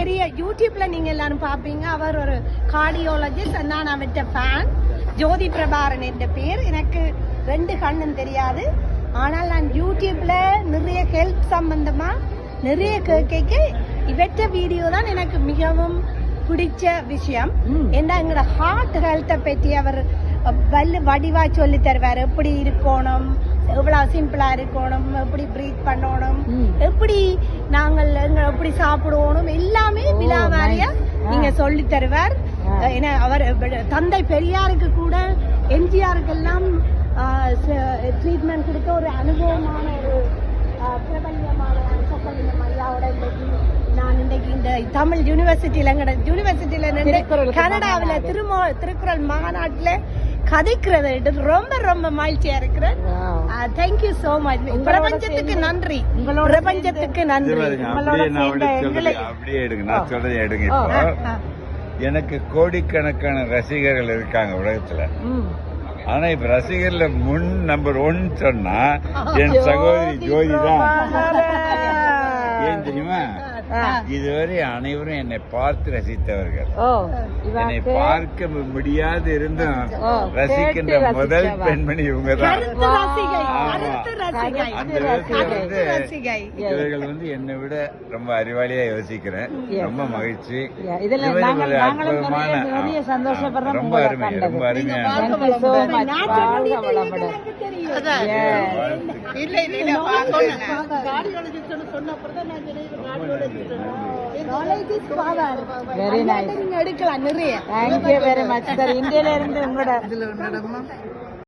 பெரிய யூடியூப்ல நீங்க எல்லாரும் பாப்பீங்க. அவர் ஒரு கார்டியோலஜிஸ்ட். நான் அவர்கிட்ட ஃபேன். ஜோதி பிரபாரன் என்ற பேர். எனக்கு 2 கண்ணும் தெரியாது. ஆனால் நான் யூடியூப்ல நிறைய ஹெல்த் சம்பந்தமா நிறைய கேட்க இவற்ற வீடியோ தான் எனக்கு மிகவும் பிடிச்ச விஷயம். ஏன்னா எங்களோட ஹார்ட் ஹெல்த்தை பற்றி அவர் வடிவா சொல்லி தருவார். எப்படி இருக்கணும், எவ்வளவு சிம்பிளா இருக்கணும், எப்படி பிரீத் பண்ணணும், எப்படி நாங்கள் எப்படி சாப்பிடுவோம், எல்லாமே விழாவாரியா நீங்க சொல்லி தருவார். ஏன்னா அவர் தந்தை பெரியாருக்கு கூட எம்ஜிஆருக்கெல்லாம் ட்ரீட்மெண்ட் கொடுத்த ஒரு அனுபவமான ஒரு பிரபல்யமான சொக்கலிங்கம் ஐயாவோட நான் இன்றைக்கு இந்த தமிழ் யூனிவர்சிட்டியில கனடாவில் திருக்குறள் மாநாட்டுல கதைக்கிறது ரொம்ப ரொம்ப மகிழ்ச்சியா இருக்கிறேன். Thank you so much. பிரபஞ்சத்துக்கு நன்றி. பிரபஞ்சத்துக்கு நன்றி. அப்படியே எடுங்க, நான் சொல்றதை எடுங்க. இப்போ எனக்கு கோடிக்கணக்கான ரசிகர்கள் இருக்காங்க உலகத்துல. ஆனா இப்ப ரசிகர்ல நம்பர் 1 சொன்னா என் சகோதரி ஜோதி தான். ஏன் தெரியுமா? இதுவரை அனைவரும் என்னை பார்த்து ரசித்தவர்கள். என்னை பார்க்க முடியாது இருந்தும் ரசிக்கின்ற முதல் பெண்மணி இவங்க தான். இவர்கள் என்னை விட ரொம்ப அறிவாளியா யோசிக்கிறேன். ரொம்ப மகிழ்ச்சி. அற்புதமான ரொம்ப அருமை, ரொம்ப அருமையான வெரி நைஸ். எடுக்கலாம் நிறைய. Thank you very much sir. இந்தியால இருந்து உங்களோட